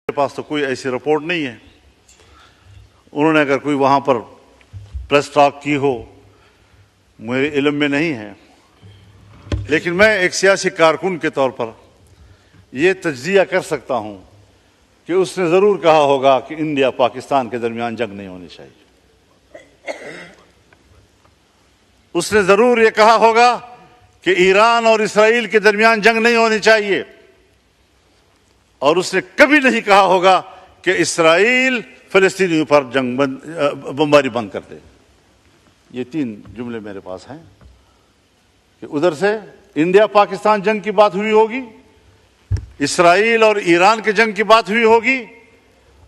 मेरे पास तो कोई ऐसी रिपोर्ट नहीं है। उन्होंने अगर कोई वहां पर प्रेस टॉक की हो, मेरे इल्म में नहीं है। लेकिन मैं एक सियासी कारकुन के तौर पर यह तज्जिया कर सकता हूं कि उसने जरूर कहा होगा कि इंडिया पाकिस्तान के दरमियान जंग नहीं होनी चाहिए। उसने जरूर यह कहा होगा कि ईरान और इसराइल के दरमियान जंग नहीं होनी चाहिए। और उसने कभी नहीं कहा होगा कि इसराइल फिलिस्तीनियों पर जंग बमबारी बंद कर दे। ये तीन जुमले मेरे पास हैं कि उधर से इंडिया पाकिस्तान जंग की बात हुई होगी, इसराइल और ईरान के जंग की बात हुई होगी,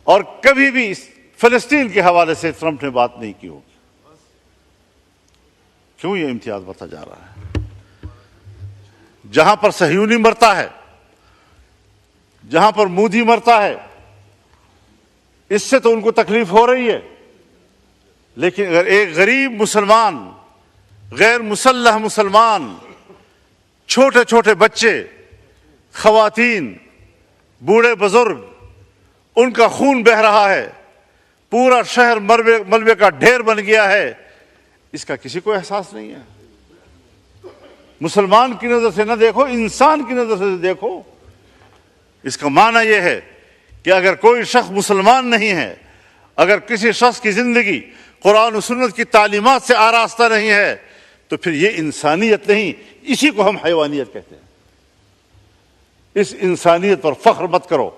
और कभी भी फिलिस्तीन के हवाले से ट्रंप ने बात नहीं की होगी। क्यों ये इम्तियाज बढ़ता जा रहा है? जहां पर सहयूनी मरता है, जहां पर मोदी मरता है, इससे तो उनको तकलीफ हो रही है। लेकिन अगर एक गरीब मुसलमान, गैर मुसल्लह मुसलमान, छोटे छोटे बच्चे, खवातीन, बूढ़े बुजुर्ग, उनका खून बह रहा है, पूरा शहर मलबे का ढेर बन गया है, इसका किसी को एहसास नहीं है। मुसलमान की नजर से न देखो, इंसान की नजर से देखो। इसका माना यह है कि अगर कोई शख्स मुसलमान नहीं है, अगर किसी शख्स की जिंदगी कुरान और सुन्नत की तालीमात से आरास्ता नहीं है, तो फिर यह इंसानियत नहीं, इसी को हम हैवानियत कहते हैं। इस इंसानियत पर फख्र मत करो,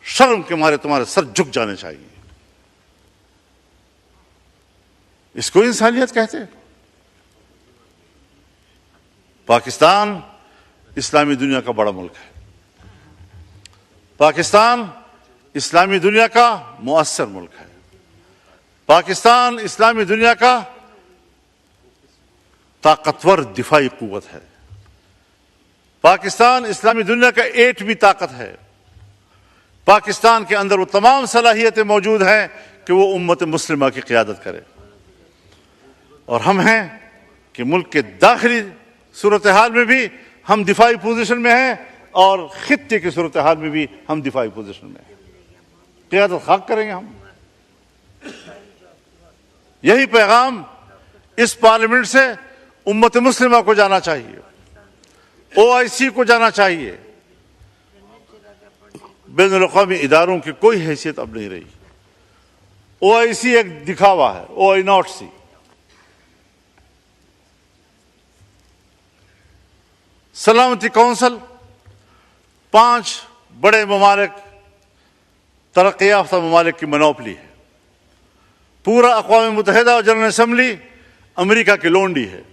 शर्म के मारे तुम्हारे सर झुक जाने चाहिए। इसको इंसानियत कहते हैं। पाकिस्तान इस्लामी दुनिया का बड़ा मुल्क है। पाकिस्तान इस्लामी दुनिया का मुअस्सर मुल्क है। पाकिस्तान इस्लामी दुनिया का ताकतवर दिफाई कुव्वत है। पाकिस्तान इस्लामी दुनिया का एटमी ताकत है। पाकिस्तान के अंदर वो तमाम सलाहियतें मौजूद हैं कि वो उम्मत मुस्लिमा की क़ियादत करे। और हम हैं कि मुल्क के दाखिली सूरत हाल में भी हम दिफाई पोजीशन में हैं, और खित्ते की सूरत हाल में भी हम दिफाई पोजीशन में हैं। क़ियादत खाक करेंगे हम। यही पैगाम इस पार्लियामेंट से उम्मत मुस्लिमा को जाना चाहिए, OIC को जाना चाहिए। बैनुल अक़वामी इदारों की कोई हैसियत अब नहीं रही। OIC एक दिखावा है, OIC। सलामती काउंसिल 5 बड़े ममालिक, तरक्की याफ्ता ममालिक की मोनोपोली है। पूरा अक़वाम मुत्तहिदा और जनरल असम्बली अमेरिका की लोंडी है।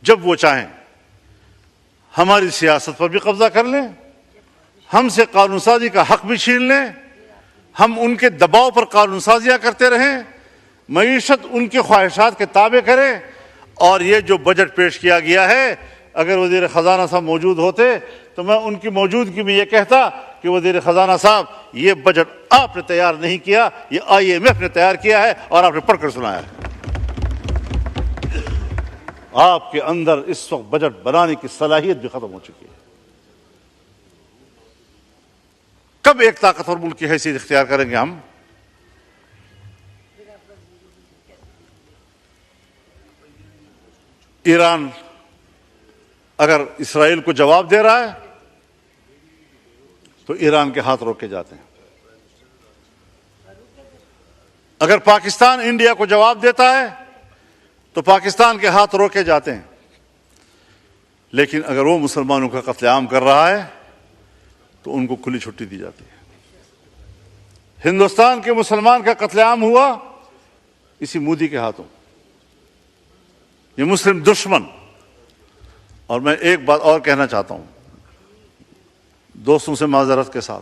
जब वो चाहें हमारी सियासत पर भी कब्जा कर लें, हमसे कानून साजी का हक भी छीन लें, हम उनके दबाव पर कानून साजियां करते रहें, मईशत उनकी ख्वाहिशात के ताबे करें। और ये जो बजट पेश किया गया है, अगर वज़ीर ख़जाना साहब मौजूद होते तो मैं उनकी मौजूदगी में ये कहता कि वज़ीर ख़जाना साहब, ये बजट आपने तैयार नहीं किया, ये IMF ने तैयार किया है और आपने पढ़कर सुनाया है। आपके अंदर इस वक्त बजट बनाने की सलाहियत भी खत्म हो चुकी है। कब एक ताकतवर मुल्क की हैसियत इख्तियार करेंगे हम? ईरान अगर इसराइल को जवाब दे रहा है तो ईरान के हाथ रोके जाते हैं। अगर पाकिस्तान इंडिया को जवाब देता है तो पाकिस्तान के हाथ रोके जाते हैं। लेकिन अगर वो मुसलमानों का कत्लेआम कर रहा है तो उनको खुली छुट्टी दी जाती है। हिंदुस्तान के मुसलमान का कत्लेआम हुआ इसी मोदी के हाथों। ये मुस्लिम दुश्मन। और मैं एक बात और कहना चाहता हूं दोस्तों से माजरत के साथ,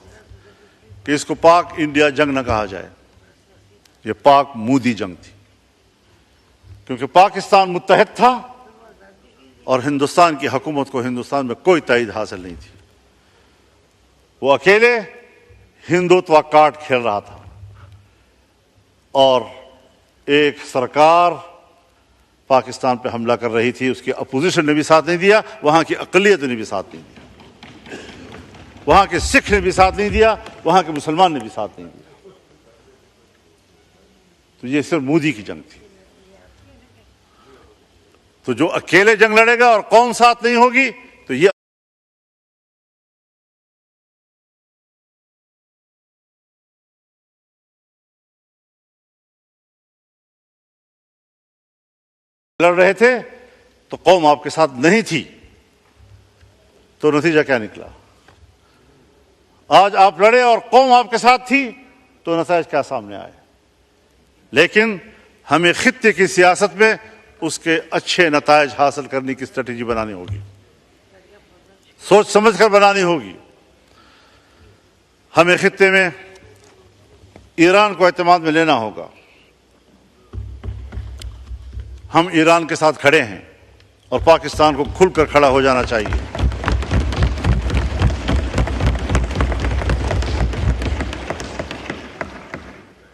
कि इसको पाक इंडिया जंग न कहा जाए, ये पाक मोदी जंग थी। क्योंकि पाकिस्तान मुत्तहिद था और हिंदुस्तान की हुकूमत को हिंदुस्तान में कोई ताईद हासिल नहीं थी। वो अकेले हिंदुत्व कार्ड खेल रहा था। और एक सरकार पाकिस्तान पे हमला कर रही थी, उसकी अपोजिशन ने भी साथ नहीं दिया, वहां की अक़लियत ने भी साथ नहीं दिया। वहां के सिख ने भी साथ नहीं दिया, वहां के मुसलमान ने भी साथ नहीं दिया। तो ये सिर्फ मोदी की जंग थी। तो जो अकेले जंग लड़ेगा और कौन साथ नहीं होगी, तो ये लड़ रहे थे तो कौम आपके साथ नहीं थी, तो नतीजा क्या निकला? आज आप लड़े और कौम आपके साथ थी, तो नतीजा क्या सामने आए? लेकिन हमें खित्ते की सियासत में उसके अच्छे नतायज हासिल करने की स्ट्रेटेजी बनानी होगी, सोच समझ कर बनानी होगी। हमें खित्ते में ईरान को एतमाद में लेना होगा। हम ईरान के साथ खड़े हैं और पाकिस्तान को खुलकर खड़ा हो जाना चाहिए।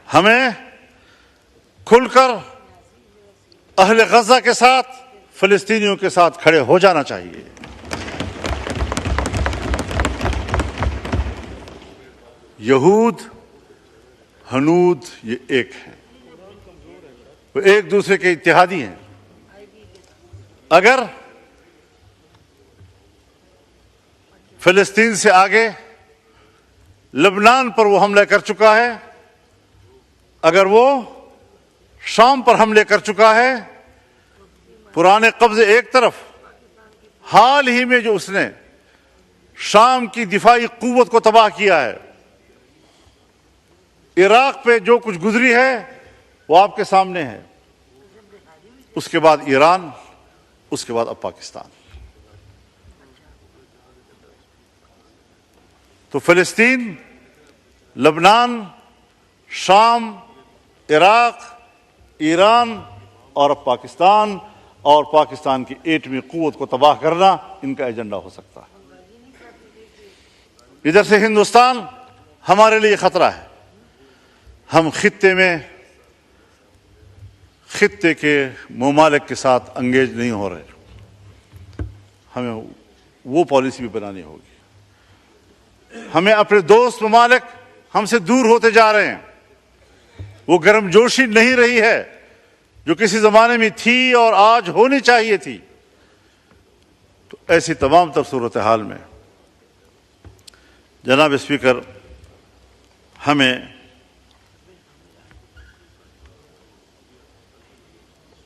हमें खुलकर अहले गजा के साथ, फिलिस्तीनियों के साथ खड़े हो जाना चाहिए। यहूद हनूद ये एक है, वो एक दूसरे के इत्तेहादी हैं। अगर फिलिस्तीन से आगे लेबनान पर वो हमला कर चुका है, अगर वो शाम पर हमले कर चुका है, पुराने कब्जे एक तरफ, हाल ही में जो उसने शाम की दिफाई कुव्वत को तबाह किया है, इराक पे जो कुछ गुजरी है वो आपके सामने है। उसके बाद ईरान, उसके बाद अब पाकिस्तान। तो फिलिस्तीन, लेबनान, शाम, इराक, ईरान और अब पाकिस्तान, और पाकिस्तान की एटमी कुव्वत को तबाह करना इनका एजेंडा हो सकता है। इधर से हिंदुस्तान हमारे लिए खतरा है। हम खित्ते के ममालिक के साथ अंगेज नहीं हो रहे। हमें वो पॉलिसी भी बनानी होगी। हमें अपने दोस्त ममालिक हमसे दूर होते जा रहे हैं। वो गर्मजोशी नहीं रही है जो किसी जमाने में थी और आज होनी चाहिए थी। तो ऐसी तमाम तर सूरत हाल में जनाब स्पीकर, हमें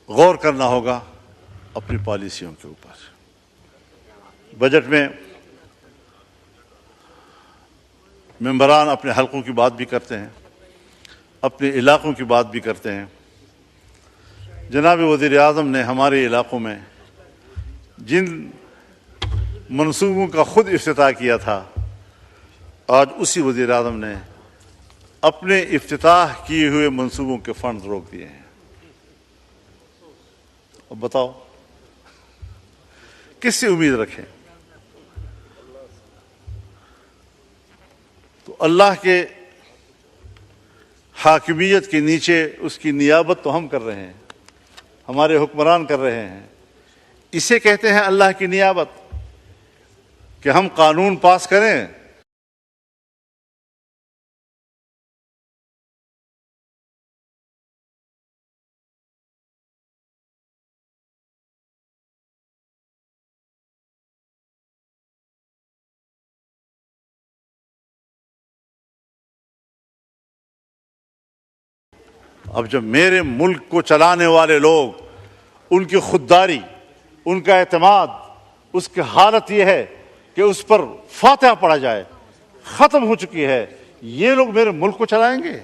गौर करना होगा अपनी पॉलिसियों के ऊपर। बजट में मेंबरान अपने हलकों की बात भी करते हैं, अपने इलाकों की बात भी करते हैं। जनाब वज़ीर आज़म ने हमारे इलाकों में जिन मंसूबों का खुद इफ्तिताह किया था, आज उसी वज़ीर आज़म ने अपने इफ्तिताह किए हुए मंसूबों के फंड रोक दिए हैं। अब बताओ किससे उम्मीद रखें? तो अल्लाह के हाकिमियत के नीचे उसकी नियाबत तो हम कर रहे हैं, हमारे हुक्मरान कर रहे हैं। इसे कहते हैं अल्लाह की नियाबत, कि हम कानून पास करें, अब जब मेरे मुल्क को चलाने वाले लोग, उनकी खुददारी, उनका एतमाद, उसकी हालत यह है कि उस पर फातिहा पढ़ा जाए, खत्म हो चुकी है, ये लोग मेरे मुल्क को चलाएंगे?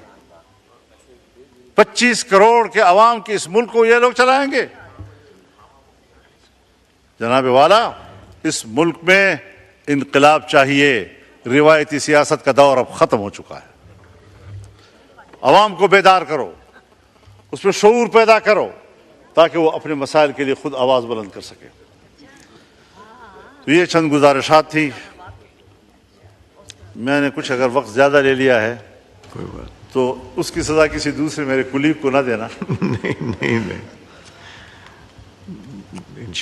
25 करोड़ के अवाम के इस मुल्क को ये लोग चलाएंगे? जनाब वाला, इस मुल्क में इनकलाब चाहिए। रिवायती सियासत का दौर अब खत्म हो चुका है। अवाम को बेदार करो, उसमें शऊर पैदा करो, ताकि वो अपने मसाइल के लिए खुद आवाज़ बुलंद कर सके। तो ये चंद गुजारिशात थी। मैंने कुछ अगर वक्त ज़्यादा ले लिया है कोई बात तो उसकी सज़ा किसी दूसरे मेरे कुलीग को ना देना। नहीं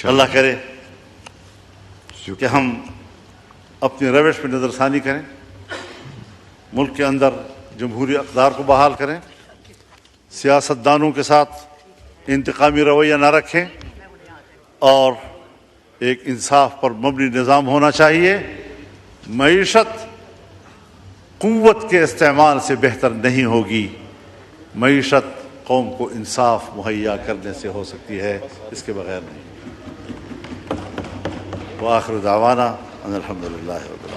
अल्लाह करे कि हम अपनी रविश में नज़रसानी करें, मुल्क के अंदर जमहूरी अक़दार को बहाल करें, सियासतदानों के साथ इंतकामी रवैया न रखें और एक इंसाफ पर मबनी निज़ाम होना चाहिए। मईशत क़ुव्वत के इस्तेमाल से बेहतर नहीं होगी, मईशत कौम को इंसाफ मुहैया करने से हो सकती है, इसके बगैर नहीं। व आखिर दावाना अनिल हम्दुलिल्लाहि रब्बिल आलमीन।